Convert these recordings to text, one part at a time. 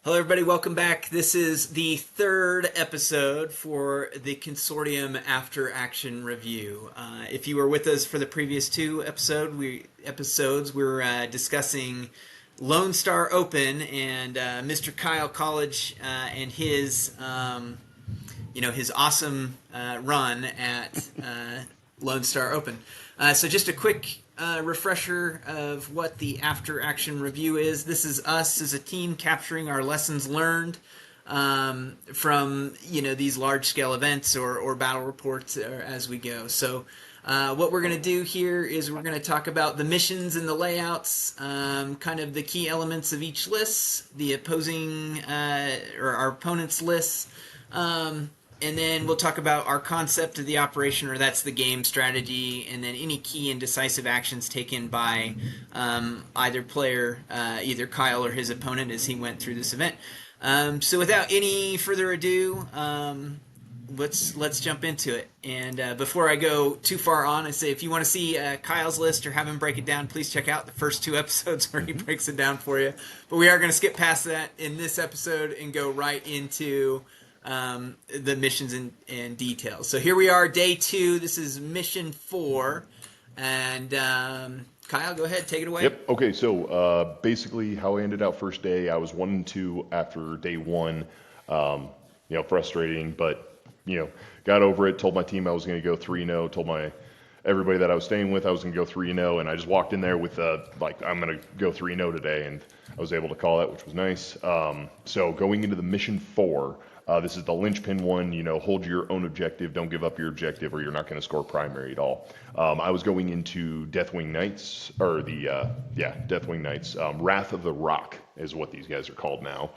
Hello, everybody. Welcome back. This is the third episode for the Consortium After Action Review. If you were with us for the previous two episodes, we were discussing Lone Star Open and Mr. Kyle College and his awesome run at Lone Star Open. So just a quick refresher of what the after action review is. This is us as a team capturing our lessons learned from these large scale events or battle reports as we go. So what we're going to do here is we're going to talk about the missions and the layouts, kind of the key elements of each list, the opposing or our opponent's lists. And then we'll talk about our concept of the operation, or that's the game strategy, and then any key and decisive actions taken by either player, either Kyle or his opponent, as he went through this event. So without any further ado, let's jump into it. And before I go too far on, I say if you want to see Kyle's list or have him break it down, please check out the first two episodes where he breaks it down for you. But we are going to skip past that in this episode and go right into the missions and details. So here we are, day 2. This is mission 4, and Kyle, go ahead, take it away. Yep. Okay. So basically, how I ended out first day, I was 1-2 after day 1. Frustrating, but got over it. Told my team I was going to go 3-0. Told everybody that I was staying with I was going to go 3-0, and I just walked in there with I'm going to go 3-0 today, and I was able to call that, which was nice. So going into the mission 4. This is the linchpin one, hold your own objective, don't give up your objective, or you're not going to score primary at all. I was going into Deathwing Knights, or Deathwing Knights. Wrath of the Rock is what these guys are called now.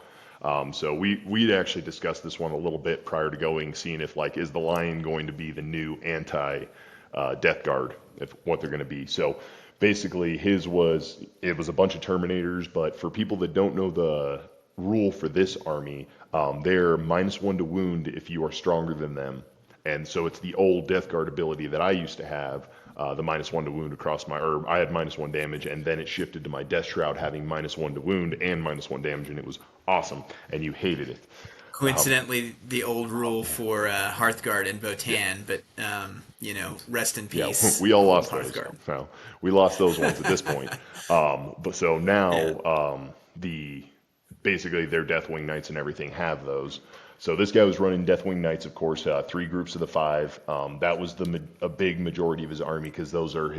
So we'd actually discussed this one a little bit prior to going, seeing if, is the Lion going to be the new anti-Death Guard, if what they're going to be. So basically it was a bunch of Terminators, but for people that don't know the rule for this army, they're -1 to wound if you are stronger than them. And so it's the old Death Guard ability that I used to have, the -1 to wound I had -1 damage, and then it shifted to my Death Shroud having -1 to wound and -1 damage, and it was awesome, and you hated it. Coincidentally, the old rule for Hearthguard and Yeah, Votan, but rest in yeah, peace, we all old lost those. Hearthguard. No, we lost those ones at this point. But so Yeah. now, basically their Deathwing Knights and everything have those. So this guy was running Deathwing Knights, of course, 3 groups of the 5. That was a big majority of his army, because those are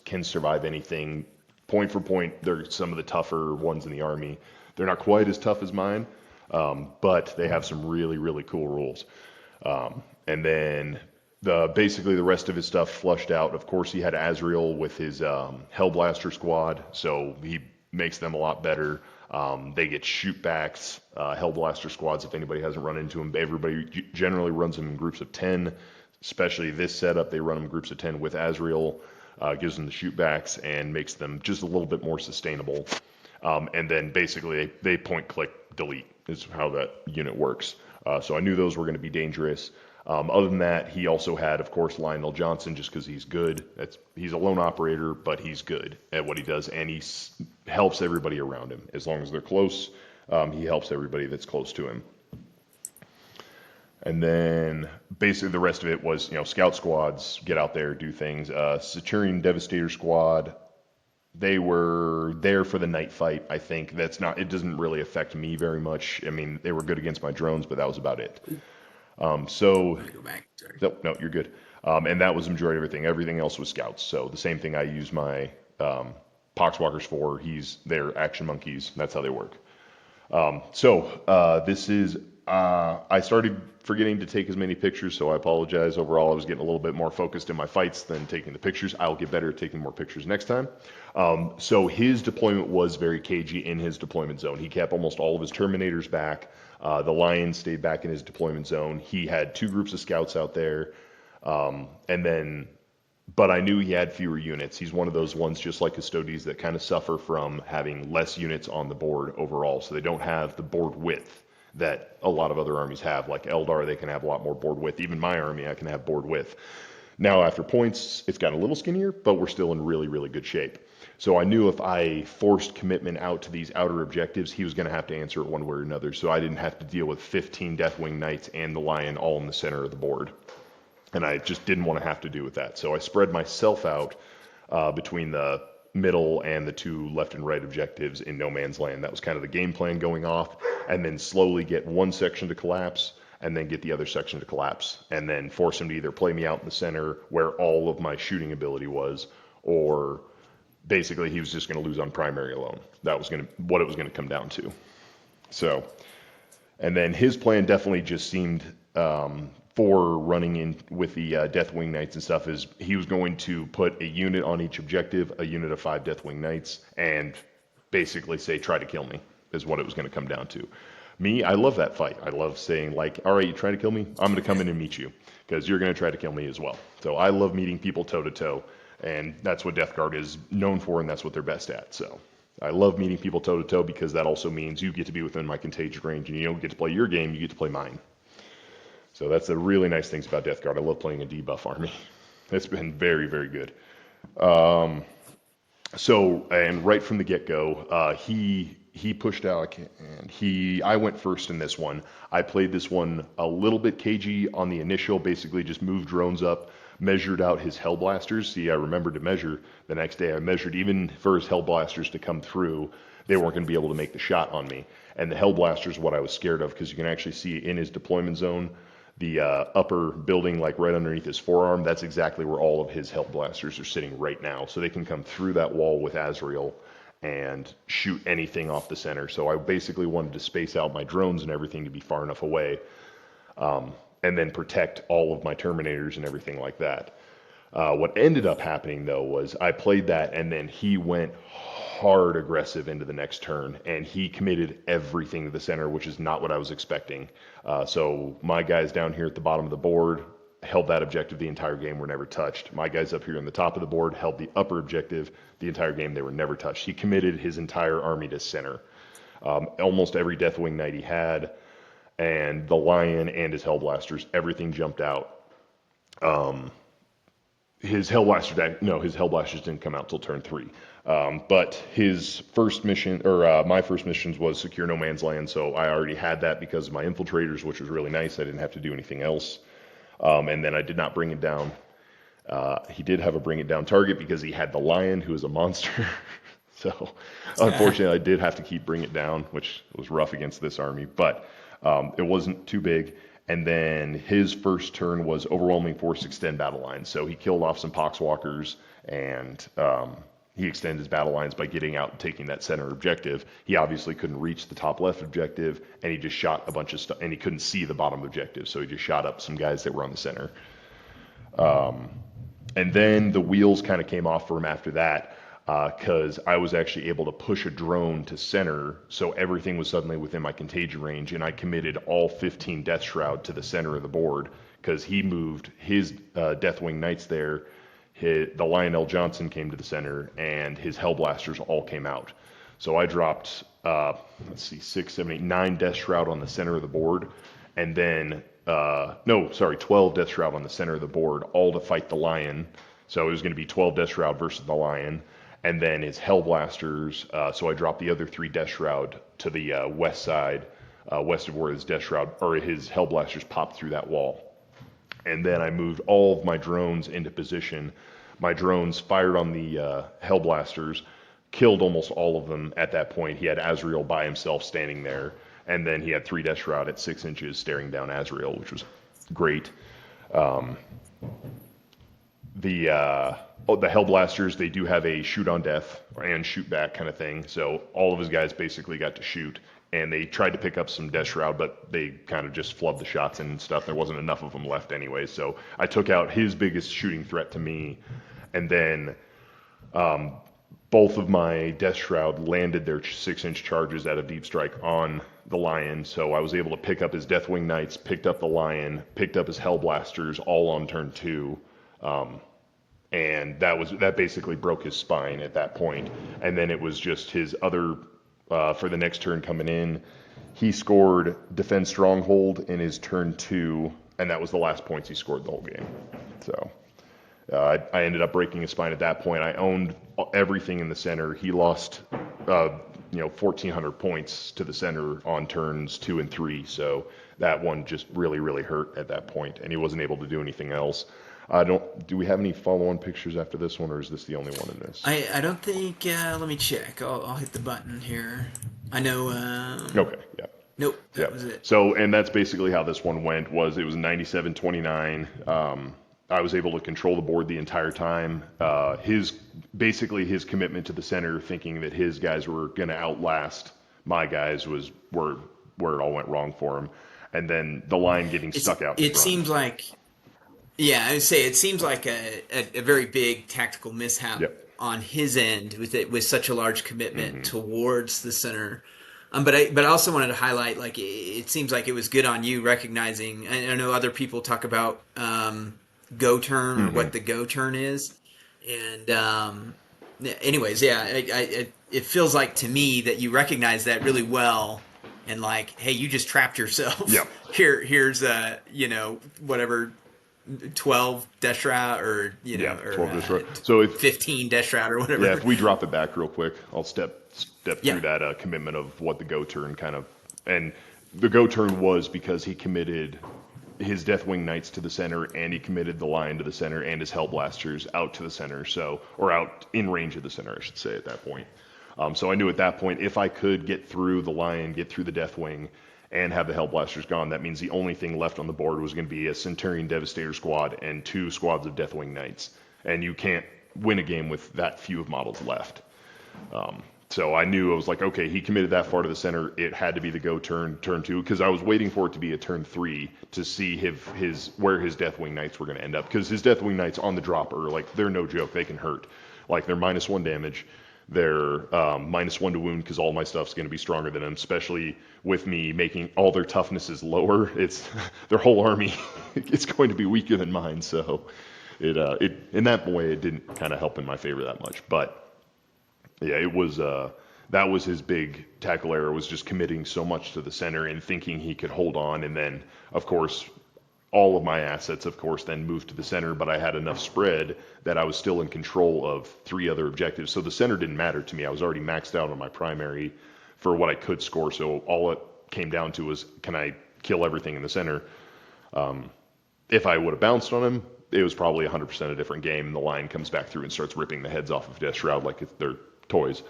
can survive anything. Point for point, they're some of the tougher ones in the army. They're not quite as tough as mine, but they have some really, really cool rules. And then basically the rest of his stuff flushed out. Of course, he had Azrael with his Hellblaster squad, so he makes them a lot better. They get shootbacks, Hellblaster squads, if anybody hasn't run into them. Everybody generally runs them in groups of 10, especially this setup. They run them in groups of 10 with Azrael, gives them the shootbacks and makes them just a little bit more sustainable. And then basically they point, click, delete is how that unit works. So I knew those were going to be dangerous. Other than that, he also had, of course, Lionel Johnson, just because he's good. He's a lone operator, but he's good at what he does, and he helps everybody around him. As long as they're close, he helps everybody that's close to him. And then basically the rest of it was, scout squads, get out there, do things. Saturnian Devastator squad, they were there for the night fight. I think it doesn't really affect me very much. I mean, they were good against my drones, but that was about it. So, Go back. Sorry. no, you're good. And that was the majority of everything. Everything else was scouts. So the same thing I use my Poxwalkers for. They're action monkeys. That's how they work. This is, I started forgetting to take as many pictures, so I apologize. Overall, I was getting a little bit more focused in my fights than taking the pictures. I'll get better at taking more pictures next time. So his deployment was very cagey in his deployment zone. He kept almost all of his Terminators back. The Lion stayed back in his deployment zone. He had 2 groups of scouts out there. But I knew he had fewer units. He's one of those ones, just like Custodes, that kind of suffer from having less units on the board overall. So they don't have the board width that a lot of other armies have. Like Eldar, they can have a lot more board width. Even my army, I can have board width. Now, after points, it's gotten a little skinnier, but we're still in really, really good shape. So I knew if I forced commitment out to these outer objectives, he was going to have to answer it one way or another. So I didn't have to deal with 15 Deathwing Knights and the Lion all in the center of the board. And I just didn't want to have to do with that. So I spread myself out between the middle and the two left and right objectives in no man's land. That was kind of the game plan going off, and then slowly get one section to collapse, and then get the other section to collapse, and then force him to either play me out in the center where all of my shooting ability was, or basically he was just going to lose on primary alone. That was what it was going to come down to. So, and then his plan definitely just seemed for running in with the Deathwing Knights and stuff is he was going to put a unit on each objective, a unit of 5 Deathwing Knights, and basically say, try to kill me, is what it was going to come down to. Me, I love that fight. I love saying, like, all right, you try to kill me? I'm going to come in and meet you, because you're going to try to kill me as well. So I love meeting people toe-to-toe, and that's what Death Guard is known for, and that's what they're best at. So I love meeting people toe-to-toe because that also means you get to be within my contagion range, and you don't get to play your game, you get to play mine. So that's the really nice things about Death Guard. I love playing a debuff army. It's been very, very good. So, and right from the get-go, he pushed out, and I went first in this one. I played this one a little bit cagey on the initial, basically just moved drones up, measured out his Hellblasters. See, I remembered to measure the next day. I measured even for his Hellblasters to come through, they weren't going to be able to make the shot on me. And the Hellblasters, what I was scared of, because you can actually see in his deployment zone, the upper building, like right underneath his forearm, that's exactly where all of his Hellblasters are sitting right now. So they can come through that wall with Azrael and shoot anything off the center. So I basically wanted to space out my drones and everything to be far enough away, and then protect all of my Terminators and everything like that. What ended up happening, though, was I played that, and then he went hard aggressive into the next turn, and he committed everything to the center, which is not what I was expecting. So my guys down here at the bottom of the board held that objective the entire game, were never touched. My guys up here on the top of the board held the upper objective the entire game, they were never touched. He committed his entire army to center. Almost every Deathwing Knight he had, and the Lion and his Hellblasters, everything jumped out. His Hellblasters didn't come out till turn 3. But his first mission, or my first missions, was secure no man's land, so I already had that because of my infiltrators, which was really nice. I didn't have to do anything else. And then I did not bring it down. He did have a bring it down target because he had the Lion, who is a monster. So unfortunately, I did have to keep bring it down, which was rough against this army, but it wasn't too big. And then his first turn was overwhelming force extend battle lines. So he killed off some Poxwalkers, and he extended his battle lines by getting out and taking that center objective. He obviously couldn't reach the top left objective, and he just shot a bunch of stuff, and he couldn't see the bottom objective, so he just shot up some guys that were on the center. And then the wheels kind of came off for him after that, because I was actually able to push a drone to center, so everything was suddenly within my contagion range, and I committed all 15 Death Shroud to the center of the board, because he moved his Deathwing Knights there, the Lionel Johnson came to the center, and his Hellblasters all came out. So I dropped, 6, 7, 8, 9 Death Shroud on the center of the board, and then, 12 Death Shroud on the center of the board, all to fight the Lion. So it was going to be 12 Death Shroud versus the Lion. And then his Hellblasters, so I dropped the other 3 Death Shroud to the west side, west of where his Death Shroud, or his Hellblasters popped through that wall. And then I moved all of my drones into position. My drones fired on the Hellblasters, killed almost all of them at that point. He had Azrael by himself standing there. And then he had 3 Death Shroud at 6 inches staring down Azrael, which was great. The Hellblasters, they do have a shoot on death and shoot back kind of thing. So all of his guys basically got to shoot, and they tried to pick up some Death Shroud, but they kind of just flubbed the shots and stuff. There wasn't enough of them left anyway. So I took out his biggest shooting threat to me, and then both of my Death Shroud landed their 6-inch charges out of Deep Strike on the Lion. So I was able to pick up his Deathwing Knights, picked up the Lion, picked up his Hellblasters, all on turn 2. And that basically broke his spine at that point. And then it was just his other, for the next turn coming in, he scored Defend Stronghold in his turn 2, and that was the last points he scored the whole game. So I ended up breaking his spine at that point. I owned everything in the center. He lost, 1,400 points to the center on turns 2 and 3. So that one just really, really hurt at that point, and he wasn't able to do anything else. Do we have any follow-on pictures after this one, or is this the only one in this? I don't think. Let me check. I'll hit the button here. I know. Okay, yeah. Nope, Yeah. that was it. So, and that's basically how this one went. It was 97-29. I was able to control the board the entire time. His commitment to the center, thinking that his guys were going to outlast my guys, was where it all went wrong for him. And then the line getting stuck out in It front. seems like, yeah, I would say it seems like a very big tactical mishap Yep. on his end with such a large commitment towards the center. But I also wanted to highlight, like, it seems like it was good on you recognizing. I know other people talk about go turn, or what the go turn is, and anyways, yeah, it feels like to me that you recognize that really well, and like, hey, you just trapped yourself. Yep. Here's whatever 12 death route, or Yeah, or 12 this row. So 15 death route or whatever. if we drop it back real quick, I'll step Yeah. through that commitment of what the go turn kind of, and the go turn was because he committed his Deathwing Knights to the center, and he committed the Lion to the center, and his Hellblasters out to the center, or out in range of the center, I should say, at that point. So I knew at that point, if I could get through the Lion, get through the Deathwing, and have the Hellblasters gone, that means the only thing left on the board was going to be a Centurion Devastator squad and 2 squads of Deathwing Knights. And you can't win a game with that few of models left. So I knew, I was like, okay, he committed that far to the center. It had to be the go turn 2, because I was waiting for it to be a turn 3 to see where his Deathwing Knights were going to end up. Because his Deathwing Knights on the drop are like, they're no joke. They can hurt. Like, they're -1 damage. They're -1 to wound, because all my stuff's going to be stronger than them, especially with me making all their toughnesses lower. It's their whole army. It's going to be weaker than mine. So it in that way, it didn't kind of help in my favor that much. But yeah, it was that was his big tackle error, was just committing so much to the center and thinking he could hold on. And then, of course, all of my assets, of course, then moved to the center, but I had enough spread that I was still in control of 3 other objectives. So the center didn't matter to me. I was already maxed out on my primary for what I could score. So all it came down to was, can I kill everything in the center? If I would have bounced on him, it was probably 100% a different game, and the line comes back through and starts ripping the heads off of Death Shroud like they're toys.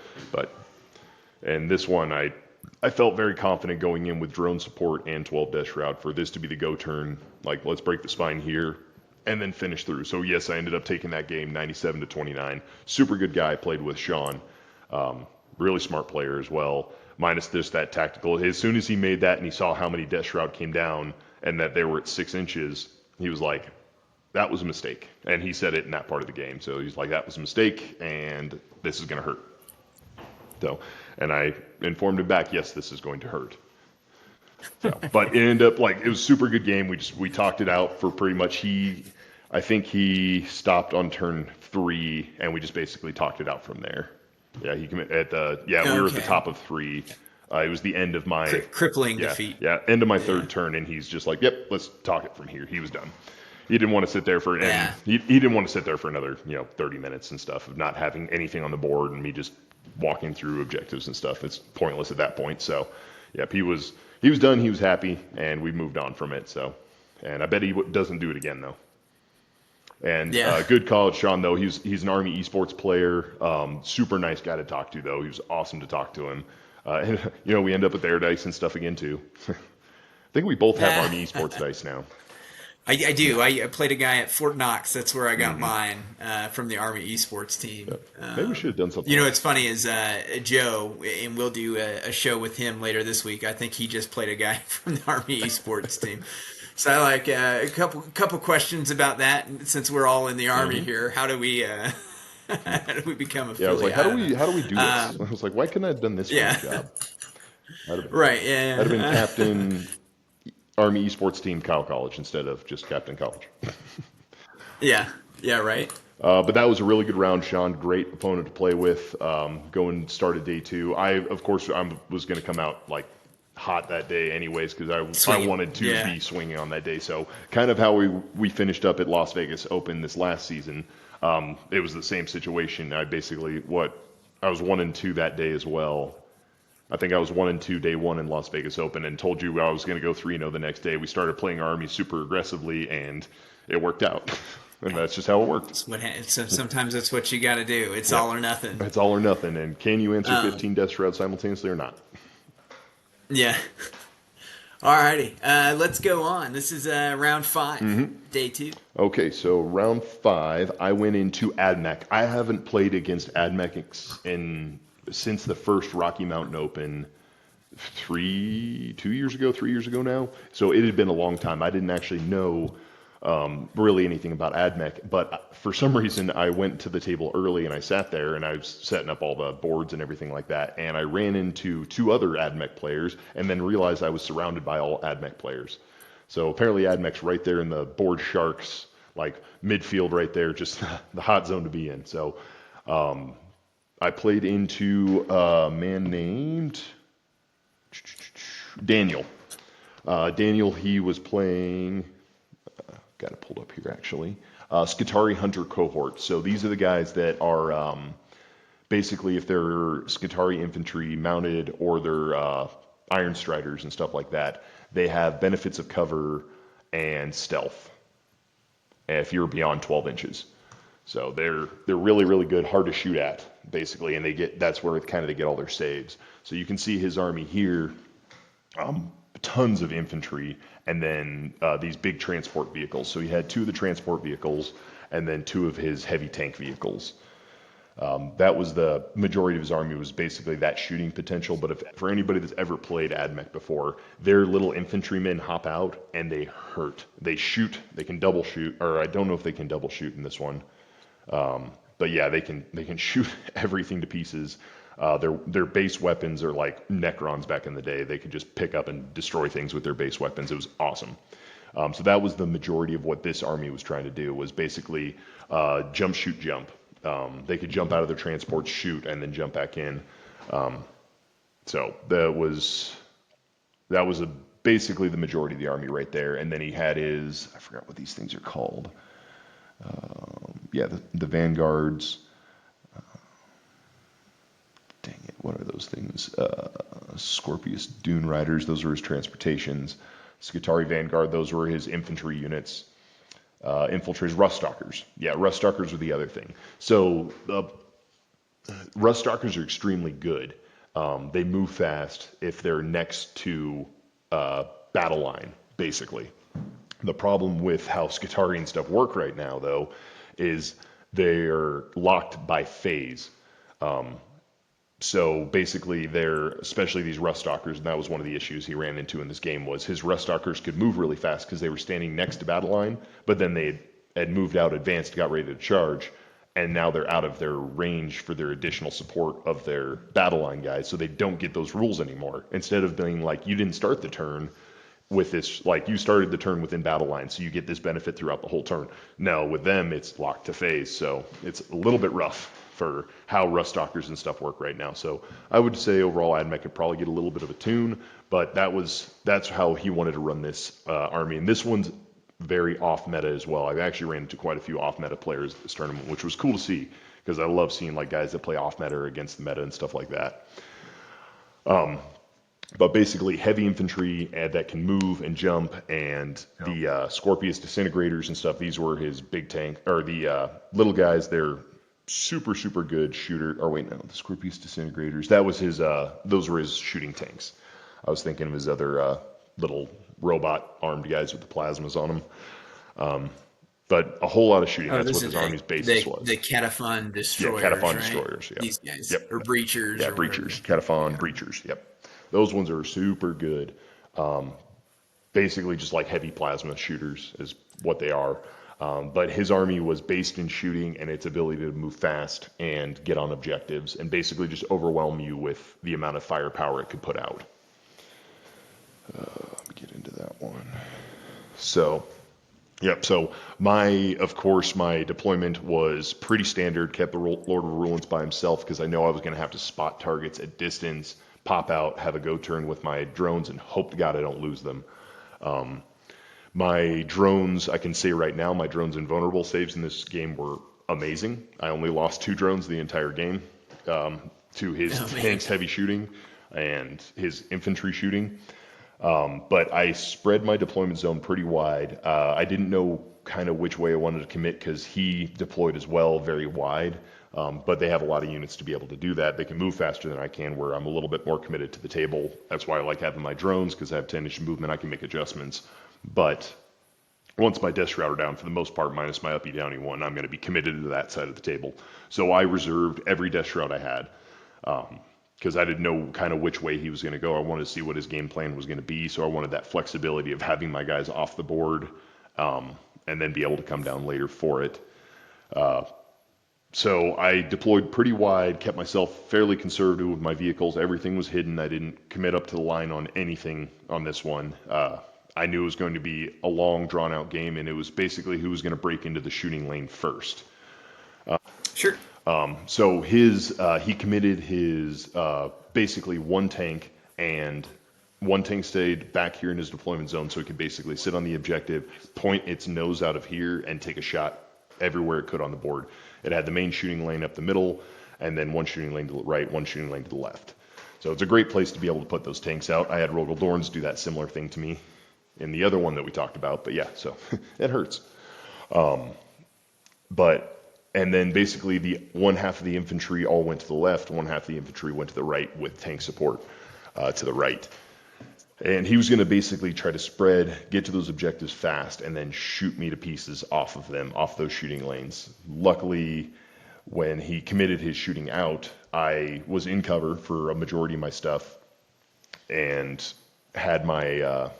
And this one, I felt very confident going in with drone support and 12 Death Shroud for this to be the go turn. Like, let's break the spine here and then finish through. So yes, I ended up taking that game 97-29. Super good guy, played with Sean. Really smart player as well. Minus that tactical. As soon as he made that and he saw how many Death Shroud came down and that they were at 6 inches, he was like, that was a mistake. And he said it in that part of the game. So he's like, that was a mistake and this is going to hurt. So, and I informed him back, yes, this is going to hurt. So, but it ended up, like, it was a super good game. We talked it out for pretty much, I think he stopped on turn 3 and we just basically talked it out from there. Yeah, we were at the top of 3. It was the end of my crippling defeat. Yeah, end of my third turn, and he's just like, yep, let's talk it from here. He was done. He didn't want to sit there he didn't want to sit there for another 30 minutes and stuff of not having anything on the board and me just walking through objectives and stuff. It's pointless at that point. So, yeah, he was done. He was happy, and we moved on from it. So, and I bet he doesn't do it again though. And good college, Sean, though. He's an Army esports player. Super nice guy to talk to, though. He was awesome to talk to him. And, we end up with air dice and stuff again, too. I think we both have Army esports dice now. I do. I played a guy at Fort Knox. That's where I got mine from the Army esports team. Maybe we should have done something. You know, what's funny is Joe, and we'll do a show with him later this week. I think he just played a guy from the Army esports team. So I like a couple questions about that. Since we're all in the Army here, how do we become affiliate? Yeah, I was like, how do we do this? I was like, why couldn't I have done this for my job? Right. Yeah. I'd have been captain Army esports team Kyle College instead of just captain college. Yeah. Yeah. Right. But that was a really good round, Sean. Great opponent to play with. Going started day 2. I was going to come out like hot that day anyways because I Swinging. wanted to Yeah. be swinging on that day. So kind of how we finished up at Las Vegas Open this last season. It was the same situation. I was 1-2 that day as well. I think I was 1-2 day one in Las Vegas Open and told you I was going to go 3-0 the next day. We started playing our army super aggressively and it worked out. And that's just how it worked. So sometimes that's what you got to do. It's Yep. all or nothing. It's all or nothing. And can you answer Um, 15 Death Shrouds simultaneously or not? yeah. Alrighty. Let's go on. This is round 5, day 2. Okay, so round 5, I went into AdMech. I haven't played against AdMech since the first Rocky Mountain Open 3 years ago now. So it had been a long time. I didn't actually know really anything about AdMech, but for some reason I went to the table early and I sat there and I was setting up all the boards and everything like that, and I ran into 2 other AdMech players and then realized I was surrounded by all AdMech players. So apparently AdMech's right there in the board sharks, like midfield right there, just the hot zone to be in. So I played into a man named Daniel. Daniel, he was playing, got it pulled up here actually, Skitarii Hunter cohort. So these are the guys that are basically, if they're Skitarii infantry mounted or they're Iron Striders and stuff like that, they have benefits of cover and stealth if you're beyond 12 inches. So they're really, really good, hard to shoot at, basically, and that's where they get all their saves. So you can see his army here, tons of infantry, and then these big transport vehicles. So he had 2 of the transport vehicles, and then 2 of his heavy tank vehicles. That was the majority of his army, was basically that shooting potential. But for anybody that's ever played AdMech before, their little infantrymen hop out and they hurt. They shoot. They can double shoot, or I don't know if they can double shoot in this one. But yeah, they can shoot everything to pieces. Their base weapons are like Necrons back in the day. They could just pick up and destroy things with their base weapons. It was awesome. So that was the majority of what this army was trying to do, was basically jump, shoot, jump. They could jump out of their transports, shoot, and then jump back in. So that was basically the majority of the army right there. And then he had I forgot what these things are called. The vanguards. Dang it, what are those things? Scorpius Dune Riders, those were his transportations. Skitarii Vanguard, those were his infantry units. Infiltrators, Rust Stalkers. Yeah, Rust Stalkers were the other thing. So Rust Stalkers are extremely good. They move fast if they're next to battle line, basically. The problem with how Skitarii and stuff work right now, though, is they're locked by phase. So basically, especially these Rust Stalkers, and that was one of the issues he ran into in this game, was his Rust Stalkers could move really fast because they were standing next to battle line, but then they had moved out, advanced, got ready to charge, and now they're out of their range for their additional support of their battle line guys, so they don't get those rules anymore. Instead of being like, you didn't start the turn with this, like you started the turn within battle line, so you get this benefit throughout the whole turn. No, with them, it's locked to phase, so it's a little bit rough for how Rust Stalkers and stuff work right now. So I would say overall AdMech could probably get a little bit of a tune, but that's how he wanted to run this army. And this one's very off meta as well. I've actually ran into quite a few off meta players at this tournament, which was cool to see because I love seeing like guys that play off meta or against the meta and stuff like that. But basically heavy infantry that can move and jump, and the Scorpius disintegrators and stuff, these were his big tank, or the little guys. They're super, super good shooter. Or wait, no, the Scorpius disintegrators. That was those were his shooting tanks. I was thinking of his other little robot armed guys with the plasmas on them. But a whole lot of shooting. That's what his army's basis was. The Cataphon Destroyers, Yeah, Cataphon right? Destroyers. Yeah. These guys. Yep. Or Breachers. Yeah, or Breachers. whatever. Cataphon Breachers. Yep. Those ones are super good. Basically just like heavy plasma shooters is what they are. But his army was based in shooting and its ability to move fast and get on objectives and basically just overwhelm you with the amount of firepower it could put out. Let me get into that one. So, yep. So of course, my deployment was pretty standard. Kept the Lord of Ruins by himself because I know I was going to have to spot targets at distance, pop out, have a go turn with my drones, and hope to God I don't lose them. My drones, I can say right now, my drones invulnerable saves in this game were amazing. I only lost 2 drones the entire game, to his Oh man. tanks heavy shooting and his infantry shooting. But I spread my deployment zone pretty wide. I didn't know kind of which way I wanted to commit because he deployed as well very wide. But they have a lot of units to be able to do that. They can move faster than I can, where I'm a little bit more committed to the table. That's why I like having my drones, because I have 10-inch movement. I can make adjustments. But once my death shroud are down, for the most part, minus my uppy downy one, I'm going to be committed to that side of the table. So I reserved every death shroud I had, because I didn't know kind of which way he was going to go. I wanted to see what his game plan was going to be. So I wanted that flexibility of having my guys off the board, and then be able to come down later for it. So I deployed pretty wide, kept myself fairly conservative with my vehicles. Everything was hidden. I didn't commit up to the line on anything on this one. I knew it was going to be a long, drawn-out game, and it was basically who was going to break into the shooting lane first. Sure. So he committed his basically one tank, and one tank stayed back here in his deployment zone, so it could basically sit on the objective, point its nose out of here, and take a shot everywhere it could on the board. It had the main shooting lane up the middle, and then one shooting lane to the right, one shooting lane to the left. So it's a great place to be able to put those tanks out. I had Rogel Dorns do that similar thing to me in the other one that we talked about, but yeah, so it hurts. And then basically the one half of the infantry all went to the left, one half of the infantry went to the right with tank support to the right. And he was going to basically try to spread, get to those objectives fast, and then shoot me to pieces off of them, off those shooting lanes. Luckily, when he committed his shooting out, I was in cover for a majority of my stuff and had my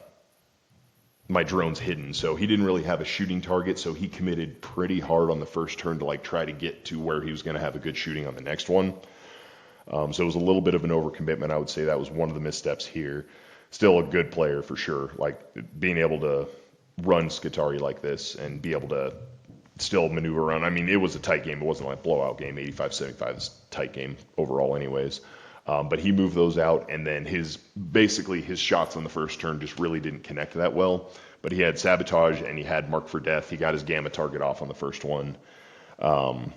my drones hidden. So he didn't really have a shooting target, so he committed pretty hard on the first turn to like try to get to where he was going to have a good shooting on the next one. So it was a little bit of an overcommitment. I would say that was one of the missteps here. Still a good player for sure. Like being able to run Skitarii like this and be able to still maneuver around. I mean, it was a tight game. It wasn't like a blowout game. 85-75 is a tight game overall anyways. But he moved those out, and then basically his shots on the first turn just really didn't connect that well. But he had Sabotage and he had Mark for Death. He got his Gamma target off on the first one. And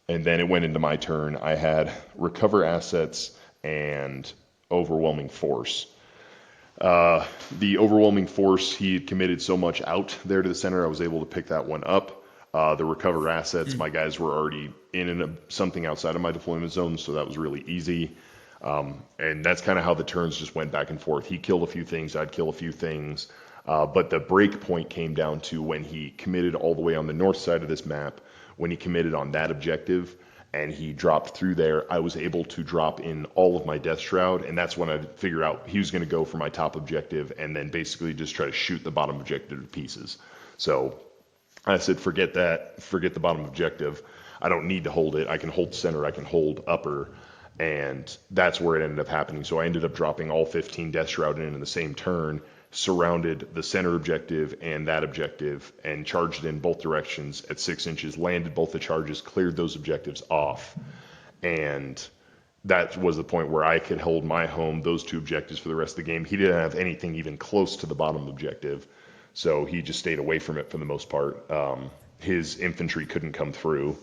then it went into my turn. I had Recover Assets and Overwhelming Force. The Overwhelming Force, he had committed so much out there to the center, I was able to pick that one up. The Recover Assets, my guys were already in something outside of my deployment zone, so that was really easy. And that's kind of how the turns just went back and forth. He killed a few things, I'd kill a few things. But the break point came down to when he committed all the way on the north side of this map. When he committed on that objective and he dropped through there, I was able to drop in all of my Death Shroud, and that's when I figured out he was going to go for my top objective and then basically just try to shoot the bottom objective to pieces. So I said, forget that, forget the bottom objective. I don't need to hold it. I can hold center, I can hold upper, and that's where it ended up happening. So I ended up dropping all 15 Death Shroud in the same turn, surrounded the center objective and that objective, and charged in both directions at 6 inches, landed both the charges, cleared those objectives off. And that was the point where I could hold my home, those 2 objectives for the rest of the game. He didn't have anything even close to the bottom objective, so he just stayed away from it for the most part. His infantry couldn't come through.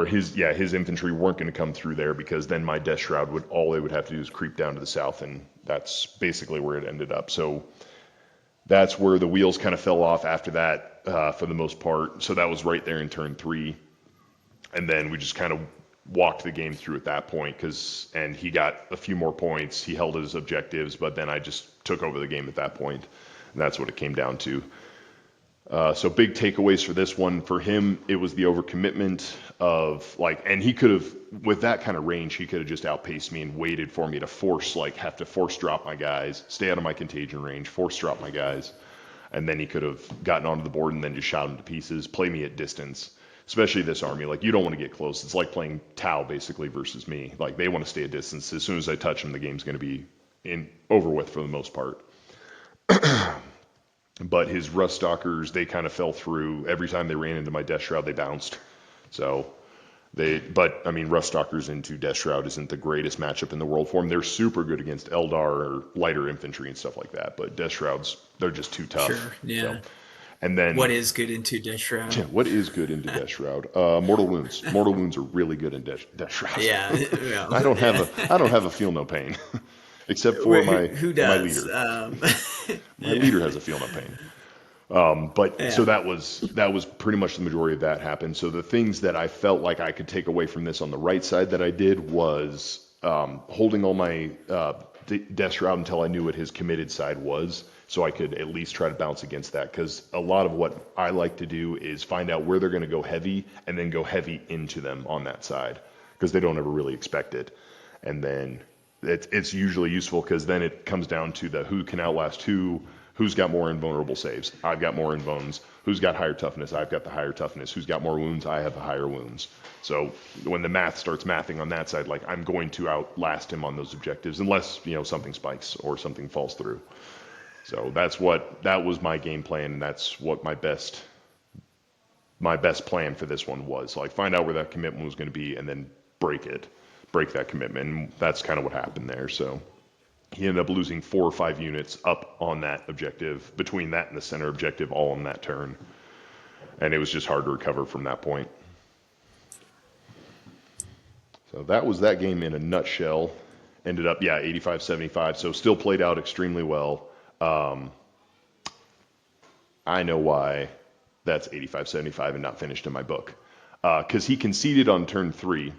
His infantry weren't going to come through there, because then my Death Shroud all they would have to do is creep down to the south, and that's basically where it ended up. So that's where the wheels kind of fell off after that, for the most part. So that was right there in turn 3. And then we just kind of walked the game through at that point, and he got a few more points. He held his objectives, but then I just took over the game at that point. And that's what it came down to. So big takeaways for this one. For him, it was the overcommitment of and he could have, with that kind of range, he could have just outpaced me and waited for me to have to force drop my guys, stay out of my contagion range, force drop my guys. And then he could have gotten onto the board and then just shot them to pieces, play me at distance. Especially this army, you don't want to get close. It's like playing Tau basically versus me. They want to stay at distance. As soon as I touch them, the game's going to be over with for the most part. But his Rust Stalkers, they kind of fell through. Every time they ran into my Death Shroud, they bounced. So But I mean, Ruststalkers into Death Shroud isn't the greatest matchup in the world for them. They're super good against Eldar or lighter infantry and stuff like that. But Death Shrouds, they're just too tough. Sure. So, Yeah. and then What is good into Death Shroud? yeah, what is good into Death Shroud? Mortal Wounds. Mortal Wounds are really good in Death Shroud. Yeah. Well, I yeah. don't have a feel no pain, except for Who my does? leader. My Yeah. leader has a feel no pain. But so Yeah. that was pretty much the majority of that happened. So the things that I felt like I could take away from this on the right side that I did was holding all my Death Shroud until I knew what his committed side was, so I could at least try to bounce against that. Because a lot of what I like to do is find out where they're going to go heavy and then go heavy into them on that side, because they don't ever really expect it. And then it's usually useful because then it comes down to the who can outlast who. Who's got more invulnerable saves? I've got more invulns. Who's got higher toughness? I've got the higher toughness. Who's got more wounds? I have the higher wounds. So when the math starts mathing on that side, like I'm going to outlast him on those objectives, unless something spikes or something falls through. So that was my game plan, and that's what my best plan for this one was. Like find out where that commitment was going to be, and then break that commitment. And that's kind of what happened there. So. He ended up losing 4 or 5 units up on that objective, between that and the center objective, all on that turn. And it was just hard to recover from that point. So that was that game in a nutshell. Ended up, 85-75. So still played out extremely well. I know why that's 85-75 and not finished in my book. Because he conceded on turn 3,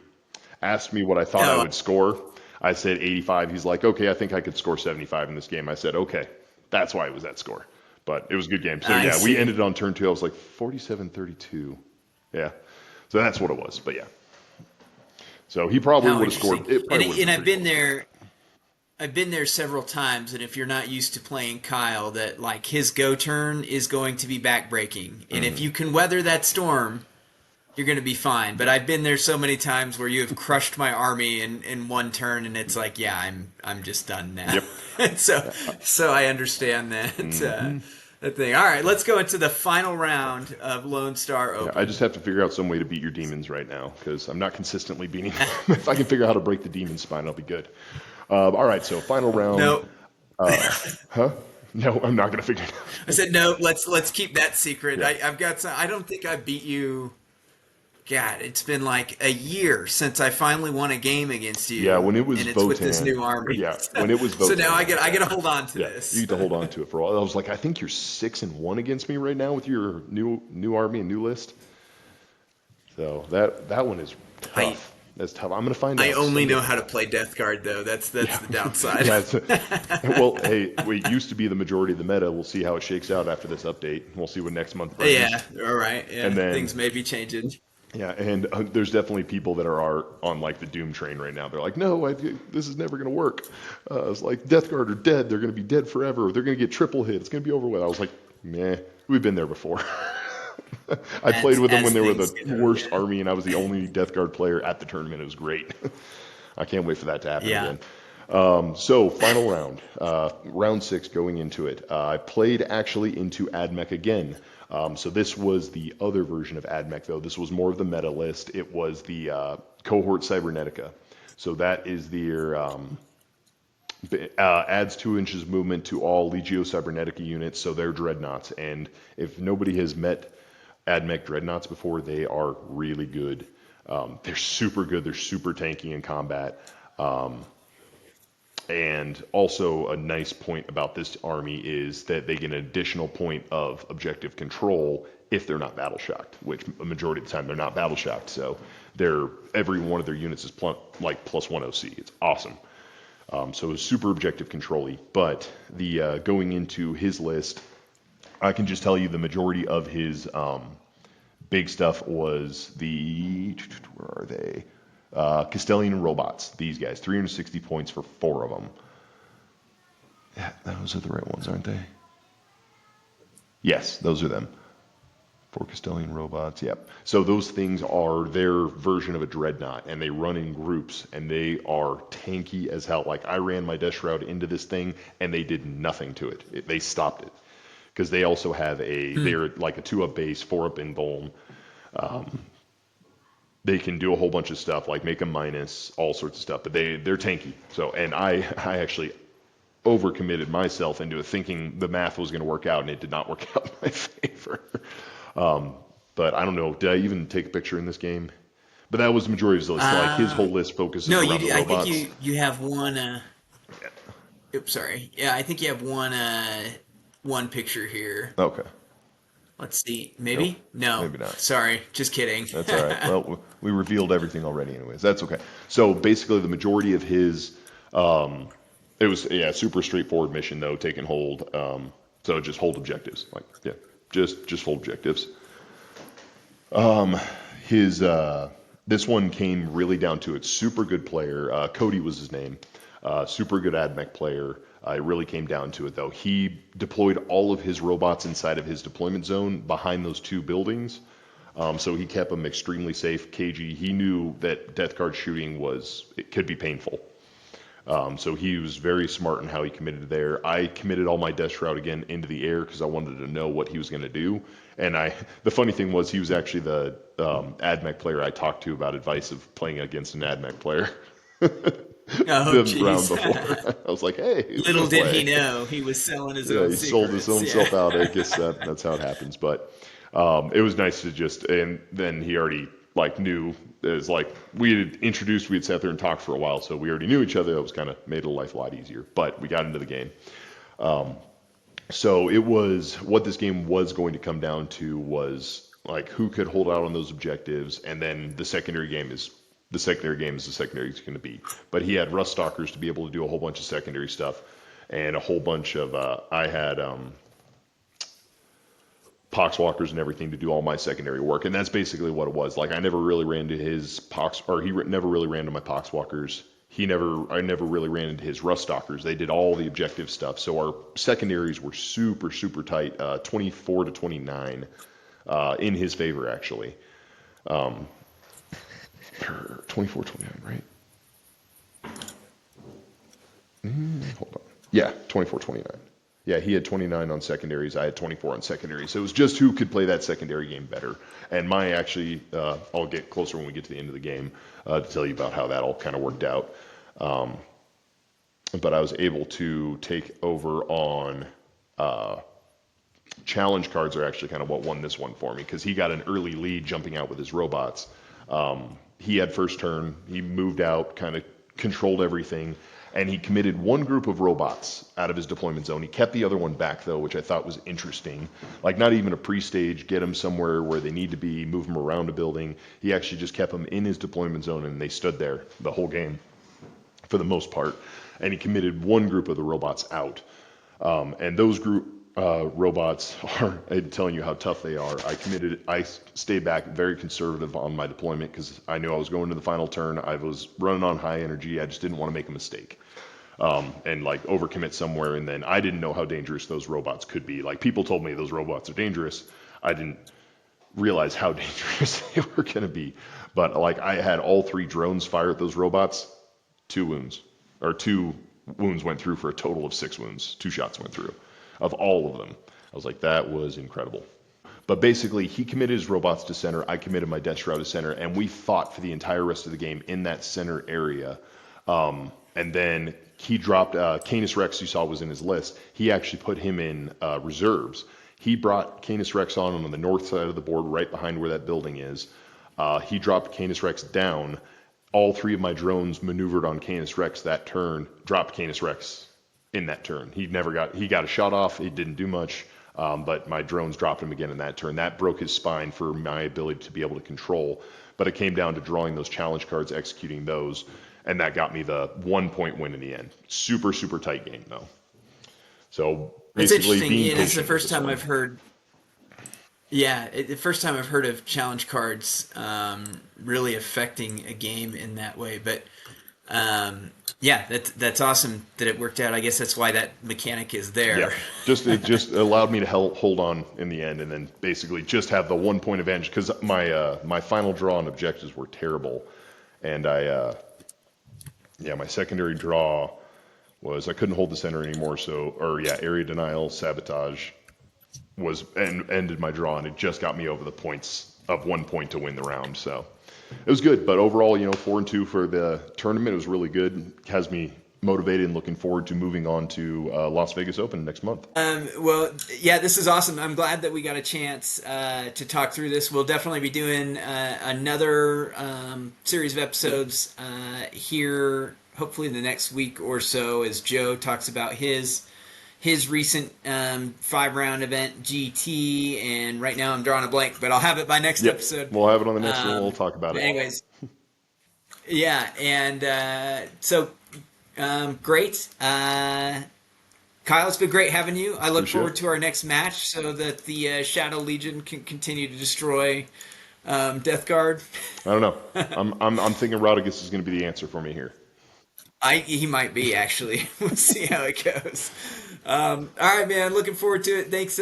asked me what I thought I Oh, would score. I said 85. He's like, okay, I think I could score 75 in this game. I said, okay, that's why it was that score. But it was a good game. So I yeah, we see. ended on turn 2. I was like 47-32. Yeah. So that's what it was. But yeah. So he probably How would have scored. interesting. It And probably would have been I've pretty been close to that. there. I've been there several times, and if you're not used to playing Kyle, that like his go turn is going to be backbreaking, and if Mm-hmm. you can weather that storm, you're going to be fine. But Yep. I've been there so many times where you have crushed my army in one turn, and it's like, yeah, I'm just done now. Yep. so Yeah. so I understand that Mm-hmm. that thing. All right, let's go into the final round of Lone Star Yeah. I just Open. have to figure out some way to beat your demons right now because I'm not consistently beating them. If I can figure out how to break the demon spine, I'll be good. All right. So final round. No, Huh? No, I'm not gonna figure it I out. said no. Let's keep that secret. Yeah. I've got some. I don't think I beat you. God, it's been like a year since I finally won a game against Yeah, you, when it was and it's with this Votan. new army. Yeah, when it was So now Votan, I yeah. get to hold on to Yeah, you this. get to hold on to it for a while. I was like, I think you're 6-1 against me right now with your new army and new list. So that one is I tough. That's tough. I'm gonna find I out only know someday. how to play Death Guard though. That's Yeah, the downside. yeah. Well, hey, it used to be the majority of the meta. We'll see how it shakes out after this update. We'll see what next month brings. Yeah, all right. And Yeah, then things may be changing. yeah, and there's definitely people that are on like the doom train right now. They're like, no, this is never going to work. It's like Death Guard are dead. They're going to be dead forever. They're going to get triple hit. It's going to be over with. I was like, meh, we've been there before. I played with them when As they were the things go. worst Yeah. army, and I was the only Death Guard player at the tournament. It was great. I can't wait for that to happen Yeah. again. So final round, round 6 going into it. I played actually into AdMech again. So this was the other version of AdMech though. This was more of the meta list. It was the cohort Cybernetica. So that is their adds 2 inches movement to all Legio Cybernetica units. So they're dreadnoughts. And if nobody has met AdMech dreadnoughts before, they are really good. They're super good. They're super tanky in combat. And also a nice point about this army is that they get an additional point of objective control if they're not battle shocked, which a majority of the time they're not battle shocked. So every one of their units is like +1 OC. It's awesome. So it's super objective control-y. But the going into his list, I can just tell you the majority of his big stuff was where are they? Castellian robots. These guys, 360 points for 4 of them. Yeah, those are the right ones, aren't they? Yes, those are them. 4 Castellian robots. Yep. So those things are their version of a dreadnought, and they run in groups, and they are tanky as hell. Like I ran my Death Shroud into this thing, and they did nothing to it. They stopped it because they also have Hmm. they're like a 2-up base, 4-up invuln. they can do a whole bunch of stuff, like make a minus, all sorts of stuff, but they're tanky. So, and I actually overcommitted myself into thinking the math was going to work out, and it did not work out in my favor. But I don't know, did I even take a picture in this game? But that was the majority of his list. Like his Uh, whole list focuses no, around the I think robots. you have one. Oops, sorry. Yeah, I think you have one picture here. Okay. Let's see. Nope. Maybe? No. Maybe not. Sorry. Just kidding. That's all right. Well, we revealed everything already, anyways. That's okay. So basically, the majority of his, it was super straightforward mission though, taking hold. So just hold objectives, like just hold objectives. His this one came really down to it. Super good player. Cody was his name. Super good AdMech player. It really came down to it though. He deployed all of his robots inside of his deployment zone behind those two buildings. So he kept them extremely safe. KG, he knew that death card shooting it could be painful. So he was very smart in how he committed there. I committed all my death shroud again into the air because I wanted to know what he was going to do. And the funny thing was he was actually the AdMech player I talked to about advice of playing against an AdMech player. Oh, The round jeez. before, I was like, "Hey, we're Little gonna did he play." know he was selling his Yeah, own he sold his secrets. own self out. I guess that's how it happens. But it was nice to and then he already like knew. It was like we had sat there and talked for a while, so we already knew each other. That was kind of made life a lot easier. But we got into the game. So it was what this game was going to come down to was like who could hold out on those objectives, and then the secondary game is the secondary is going to be. But he had Rust Stalkers to be able to do a whole bunch of secondary stuff, and a whole bunch of I had Poxwalkers and everything to do all my secondary work, and that's basically what it was. Like I never really ran to his Pox, or never really ran to my Poxwalkers. I never really ran into his Rust Stalkers. They did all the objective stuff. So our secondaries were super, super tight, 24 to 29 in his favor, actually. 24, 29, right? Hold on. Yeah, 24, 29. Yeah, he had 29 on secondaries. I had 24 on secondaries. So it was just who could play that secondary game better. And I'll get closer when we get to the end of the game to tell you about how that all kind of worked out. But I was able to take over on challenge cards are actually kind of what won this one for me because he got an early lead jumping out with his robots. He had first turn. He moved out, kind of controlled everything, and he committed one group of robots out of his deployment zone. He kept the other one back, though, which I thought was interesting. Like, not even a pre-stage, get them somewhere where they need to be, move them around a building. He actually just kept them in his deployment zone, and they stood there the whole game for the most part. And he committed one group of the robots out. And those robots are telling you how tough they are. I stayed back very conservative on my deployment because I knew I was going to the final turn. I was running on high energy. I just didn't want to make a mistake. And like overcommit somewhere. And then I didn't know how dangerous those robots could be. Like people told me those robots are dangerous. I didn't realize how dangerous they were going to be. But like I had all three drones fire at those robots. 2 wounds went through for a total of 6 wounds. 2 shots went through of all of them. I was like, that was incredible. But basically, he committed his robots to center. I committed my Death Shroud to center, and we fought for the entire rest of the game in that center area. And then he dropped Canis Rex, you saw was in his list. He actually put him in reserves. He brought Canis Rex on the north side of the board, right behind where that building is. He dropped Canis Rex down. All 3 of my drones maneuvered on Canis Rex that turn, dropped Canis Rex in that turn. He got a shot off. It didn't do much, but my drones dropped him again in that turn. That broke his spine for my ability to be able to control. But it came down to drawing those challenge cards, executing those, and that got me the 1-point win in the end. Super, super tight game, though. So That's basically interesting, being Ian. It's the patient with first this time one. I've heard. Yeah, the first time I've heard of challenge cards really affecting a game in that way. But yeah, that's awesome that it worked out. I guess that's why that mechanic is Yeah, there. it just allowed me to hold on in the end, and then basically just have the 1-point advantage because my final draw and objectives were terrible, and my secondary draw was I couldn't hold the center anymore, area denial, sabotage ended my draw, and it just got me over the points of 1 point to win the round. So It was good, but overall, 4-2 for the tournament. It was really good. Has me motivated and looking forward to moving on to Las Vegas Open next month. Well, yeah, this is awesome. I'm glad that we got a chance to talk through this. We'll definitely be doing another series of episodes here, hopefully in the next week or so, as Joe talks about his recent 5 round event GT. And right now I'm drawing a blank, but I'll have it by next Yep, episode. we'll have it on the next one. We'll talk about it. Anyways, yeah, and great. Kyle, it's been great having you. I look Appreciate forward it. to our next match so that the Shadow Legion can continue to destroy Death Guard. I don't know. I'm thinking Rodriguez is going to be the answer for me here. He might be actually. We'll see how it goes. All right, man. Looking forward to it. Thanks.